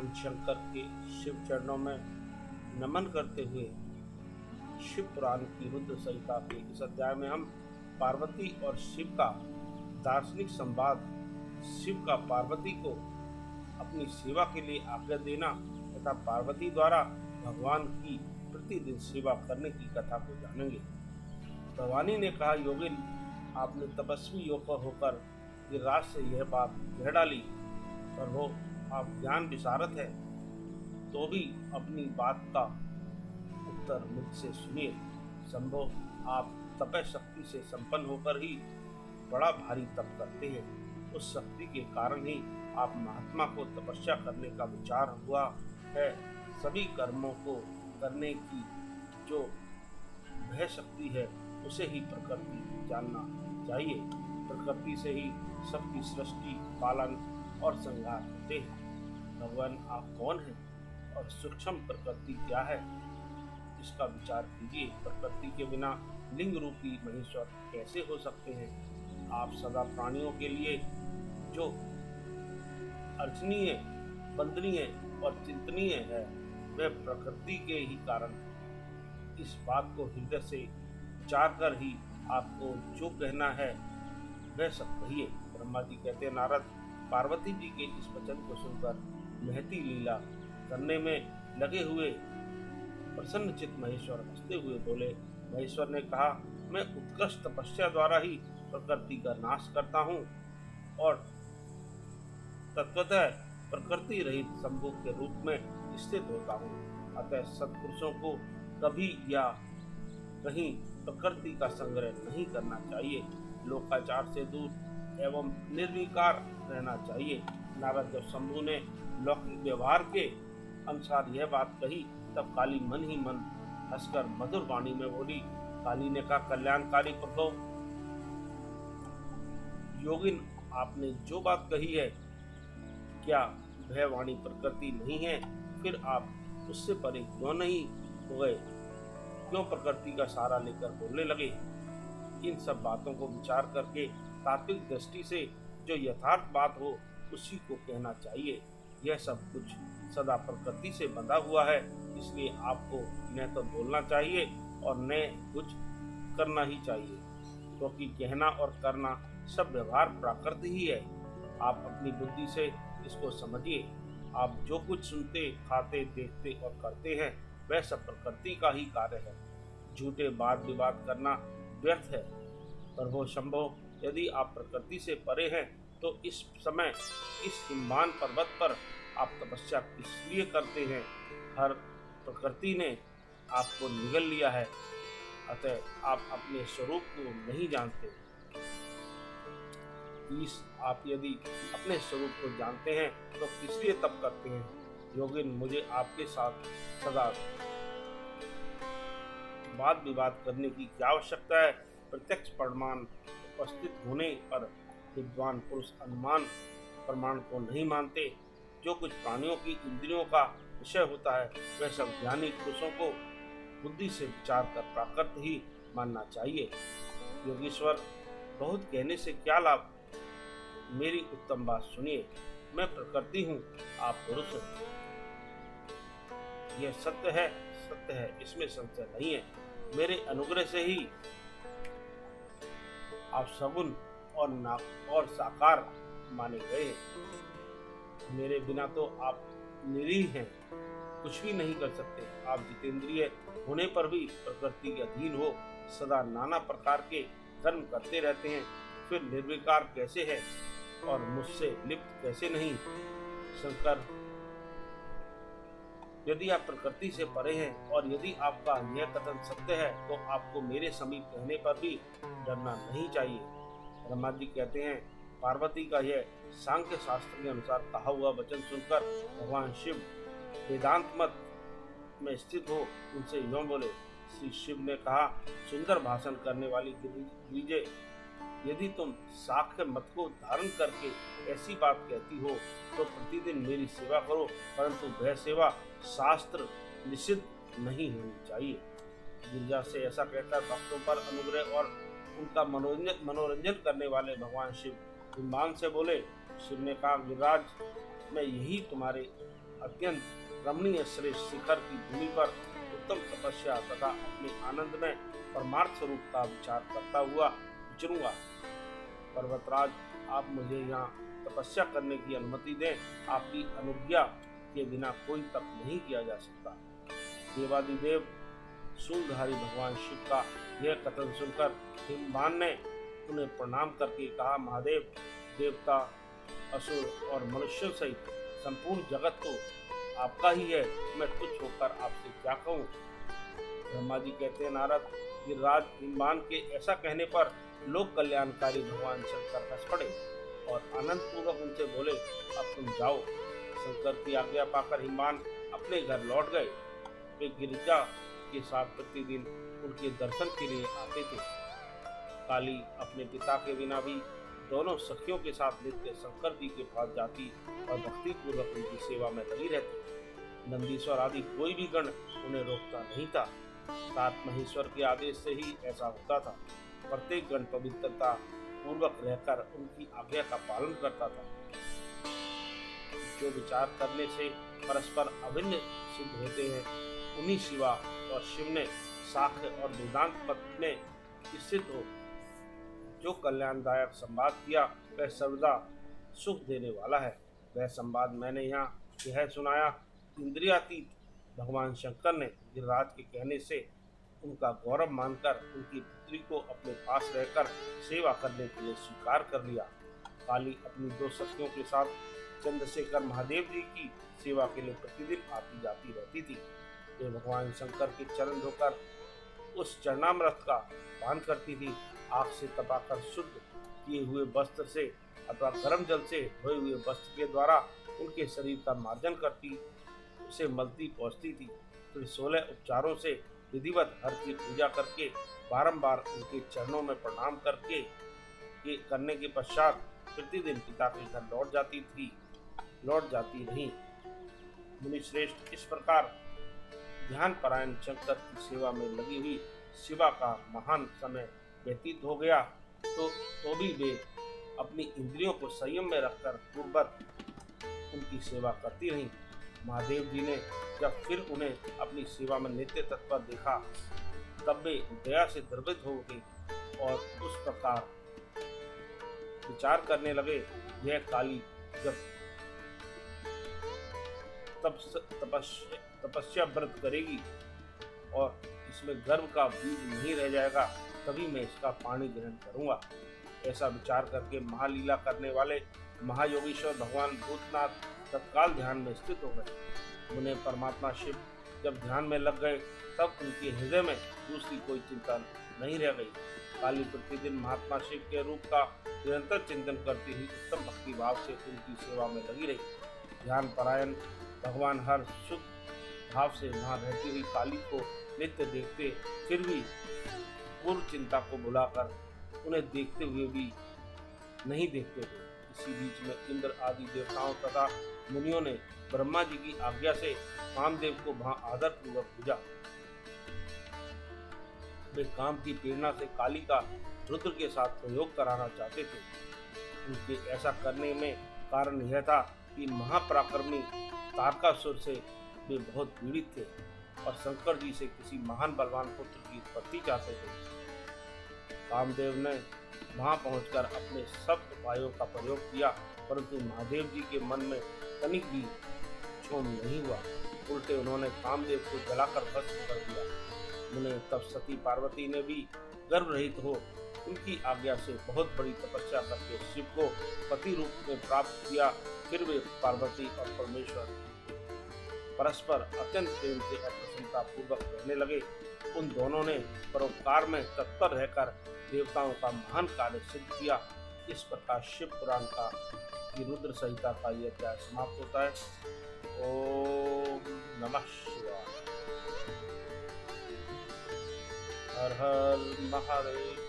भगवान शंकर के शिव चरणों में नमन करते हुए शिव पुराण की रुद्र संहिता के इस अध्याय में हम पार्वती और शिव का दार्शनिक संवाद, शिव का पार्वती को अपनी सेवा के लिए आज्ञा देना तथा पार्वती द्वारा भगवान की प्रतिदिन सेवा करने की कथा को जानेंगे। भवानी ने कहा, योगिन, आपने तपस्वी योग पर होकर गिरिराज से यह बात कह डाली, पर वो आप ज्ञान विशारद है, तो भी अपनी बात का उत्तर मुझसे सुनिए। शंभो, आप तप शक्ति से संपन्न होकर ही बड़ा भारी तप करते हैं। उस शक्ति के कारण ही आप महात्मा को तपस्या करने का विचार हुआ है। सभी कर्मों को करने की जो वह शक्ति है उसे ही प्रकृति जानना चाहिए। प्रकृति से ही सबकी सृष्टि, पालन और संहार होते हैं। भगवान आप कौन हैं और सूक्ष्म प्रकृति क्या है, इसका विचार कीजिए। प्रकृति के बिना लिंग रूपी महेश्वर कैसे हो सकते हैं? आप सदा प्राणियों के लिए जो अर्चनीय, वंदनीय और चिंतनीय है, वह प्रकृति के ही कारण है। इस बात को हृदय से विचार कर ही आपको जो कहना है वह सब कहिए। ब्रह्मा जी कहते हैं, नारद, पार्वती जी के इस वचन को सुनकर महती लीला करने में लगे हुए प्रसन्नचित्त महेश्वर हंसते हुए बोले। महेश्वर ने कहा, मैं उत्कृष्ट तपस्या द्वारा ही प्रकृति का नाश करता हूँ और तत्वतः प्रकृति रहित शंभु के रूप में स्थित होता हूँ। अतः सत्पुरुषों को कभी या कहीं प्रकृति का संग्रह नहीं करना चाहिए। लोकाचार से दूर एवं निर्विकार रहना चाहिए। नारद, जब शंभु ने लौकिक व्यवहार के अनुसार यह बात कही, तब काली मन ही मन हंसकर मधुर वाणी में बोली। काली ने कहा, कल्याणकारी प्रभु, योगिन, आपने जो बात कही है, क्या वह वाणी प्रकृति नहीं है? फिर आप उससे परे क्यों नहीं हो गए? क्यों प्रकृति का सहारा लेकर बोलने लगे? इन सब बातों को विचार करके तात्विक दृष्टि से जो यथार्थ बात हो उसी को कहना चाहिए। यह सब कुछ सदा प्रकृति से बंधा हुआ है, इसलिए आपको न तो बोलना चाहिए और न कुछ करना ही चाहिए, क्योंकि कहना और करना सब व्यवहार प्राकृतिक ही है। आप अपनी बुद्धि से इसको समझिए। आप जो कुछ सुनते, खाते, देखते और करते हैं वह सब प्रकृति का ही कार्य है। झूठे वाद विवाद करना व्यर्थ है। प्रभो शंभो, यदि आप प्रकृति से परे हैं तो इस समय इस हिमवान पर्वत पर आप तपस्या किस लिए करते हैं? हर प्रकृति ने आपको निगल लिया है, अतः आप अपने स्वरूप को नहीं जानते। आप यदि अपने स्वरूप को जानते हैं तो किस लिए तप करते हैं? योगिन, मुझे आपके साथ सदा वाद विवाद करने की क्या आवश्यकता है? प्रत्यक्ष प्रमाण उपस्थित होने पर विद्वान पुरुष अनुमान प्रमाण को नहीं मानते। जो कुछ प्राणियों की इंद्रियों का विषय होता है वह सब ज्ञानी पुरुषों को बुद्धि से विचार कर प्राकृत ही मानना चाहिए। योगीश्वर, बहुत कहने से क्या लाभ? मेरी उत्तम बात सुनिए। मैं प्रकृति हूँ, आप पुरुष हैं। यह सत्य है, इसमें संशय नहीं है। मेरे अनुग्रह से ही आप सगुण और साकार माने गए। मेरे बिना तो आप निरीह हैं, कुछ भी नहीं कर सकते। आप जितेंद्रिय होने पर भी प्रकृति के अधीन हो सदा नाना प्रकार के कर्म करते रहते हैं। फिर निर्विकार कैसे है और मुझसे लिप्त कैसे नहीं? शंकर, यदि आप प्रकृति से परे हैं और यदि आपका यह कथन सत्य है तो आपको मेरे समीप रहने पर भी डरना नहीं चाहिए। ब्रह्मा जी कहते हैं, पार्वती का यह सांख्य शास्त्र के अनुसार कहा हुआ वचन सुनकर भगवान शिव वेदांत मत में स्थित हो उनसे यूं बोले। श्री शिव ने कहा, सुंदर भाषण करने वाली गिरिजे, यदि तुम साख्य मत को धारण करके ऐसी बात कहती हो तो प्रतिदिन मेरी सेवा करो, परंतु वह सेवा शास्त्र निषिद्ध नहीं होनी चाहिए। गिरिजा से ऐसा कहकर भक्तों पर अनुग्रह और उनका मनोरंजन करने वाले भगवान शिव हिमवान से बोले। शिव ने कहा, गिरिराज, मैं यही तुम्हारे अत्यंत रमणीय श्रेष्ठ शिखर की भूमि पर उत्तम तपस्या तथा अपने आनंद में परमार्थ स्वरूप का विचार करता हुआ विचरूंगा। पर्वतराज, आप मुझे यहाँ तपस्या करने की अनुमति दें। आपकी अनुज्ञा के बिना कोई तप नहीं किया जा सकता। देवादिदेव शूलधारी भगवान शिव का यह कथन सुनकर हिमवान ने उन्हें प्रणाम करके कहा, महादेव, देवता, असुर और मनुष्यों सहित संपूर्ण जगत तो आपका ही है। मैं तुच्छ होकर आपसे क्या कहूँ। ब्रह्मा जी कहते हैं, नारद, गिरिराज हिमवान के ऐसा कहने पर लोक कल्याणकारी भगवान शंकर हंस पड़े और आनंद पूर्वक उनसे बोले, अब तुम जाओ। शंकर की आज्ञा पाकर हिमवान अपने घर लौट गए। वे गिरिजा के साथ प्रतिदिन उनके दर्शन के लिए आते थे। काली अपने पिता के बिना भी दोनों सखियों के साथ नित्य शंकर जी के पास जाती और भक्ति पूर्वक उनकी सेवा में लगी रहती। नंदीश्वर आदि कोई भी गण उन्हें रोकता नहीं था। सात महेश्वर के आदेश से ही ऐसा होता था। प्रत्येक गण पवित्रता पूर्वक रहकर उनकी आज्ञा का पालन करता था। जो विचार करने से परस्पर अभिन्न सिद्ध होते हैं, उन्हीं शिवा और शिव ने साख्य और वेदांत मत में स्थित हो जो कल्याणदायक संवाद किया, वह सर्वदा सुख देने वाला है। वह संवाद मैंने यहाँ यह सुनाया। इंद्रियातीत भगवान शंकर ने गिरिराज के कहने से उनका गौरव मानकर उनकी पुत्री को अपने पास रहकर सेवा करने के लिए स्वीकार कर लिया। काली अपनी दो सखियों के साथ चंद्रशेखर महादेव जी की सेवा के लिए प्रतिदिन आती जाती रहती थी। वे भगवान शंकर के चरण धोकर उस चरणामृत का पान करती थी। आग से तपाकर शुद्ध किए हुए वस्त्र से अथवा गर्म जल से धोए हुए वस्त्र के द्वारा उनके शरीर का मार्जन करती, उसे मलती पहुँचती थी। फिर 16 उपचारों से विधिवत हर की पूजा करके बारंबार उनके चरणों में प्रणाम करने के पश्चात प्रतिदिन पिता के घर लौट जाती रही। मुनि श्रेष्ठ, इस प्रकार ध्यान परायण शंकर की सेवा में लगी हुई शिवा का महान समय व्यतीत हो गया तो भी वे अपनी इंद्रियों को संयम में रखकर पूर्ववत उनकी सेवा करती रहीं। महादेव जी ने जब फिर उन्हें अपनी सेवा में नित्य तत्पर देखा, तब वे दया से द्रवित हो गए और उस प्रकार विचार करने लगे, यह काली जब तपस्या व्रत करेगी और इसमें गर्भ का बीज नहीं रह जाएगा, तभी मैं इसका पानी ग्रहण करूंगा। ऐसा विचार करके महालीला करने वाले महायोगीश्वर भगवान भूतनाथ तत्काल ध्यान में स्थित हो गए। उन्हें परमात्मा शिव जब ध्यान में लग गए, तब उनके हृदय में दूसरी कोई चिंता नहीं रह गई। काली प्रतिदिन महात्मा शिव के रूप का निरंतर चिंतन करती हुई उत्तम भक्ति भाव से उनकी सेवा में लगी रही। ध्यान परायण भगवान हर शुद्ध भाव से वहाँ रहती हुई काली को नित्य देखते, फिर भी पूर्व चिंता को भुलाकर उन्हें देखते हुए भी नहीं देखते थे। इसी बीच में इंद्र आदि देवताओं तथा मुनियों ने ब्रह्मा जी की आज्ञा से कामदेव को वहाँ आदर पूर्वक पूजा। वे काम की प्रेरणा से काली का रुद्र के साथ प्रयोग कराना चाहते थे। उनके ऐसा करने में कारण यह था कि महापराक्रमी तारकासुर से वे बहुत पीड़ित थे और शंकर जी से किसी महान बलवान पुत्र की उत्पत्ति चाहते थे। कामदेव ने वहां पहुंचकर अपने सब उपायों का प्रयोग किया, परंतु महादेव जी के मन में तनिक भी क्षोभ नहीं हुआ। उल्टे उन्होंने कामदेव को जलाकर भस्म कर दिया। उन्हें तब सती पार्वती ने भी गर्भ रहित हो उनकी आज्ञा से बहुत बड़ी तपस्या करके शिव को पति रूप में प्राप्त किया। फिर वे पार्वती और परमेश्वर परस्पर अत्यंत प्रेम से और प्रसन्नता पूर्वक रहने लगे। उन दोनों ने परोपकार में तत्पर रहकर देवताओं का महान कार्य सिद्ध किया। इस प्रकार शिव पुराण का की रुद्र संहिता का यह अध्याय समाप्त होता है। ओम नमः शिवाय। हर हर महादेव।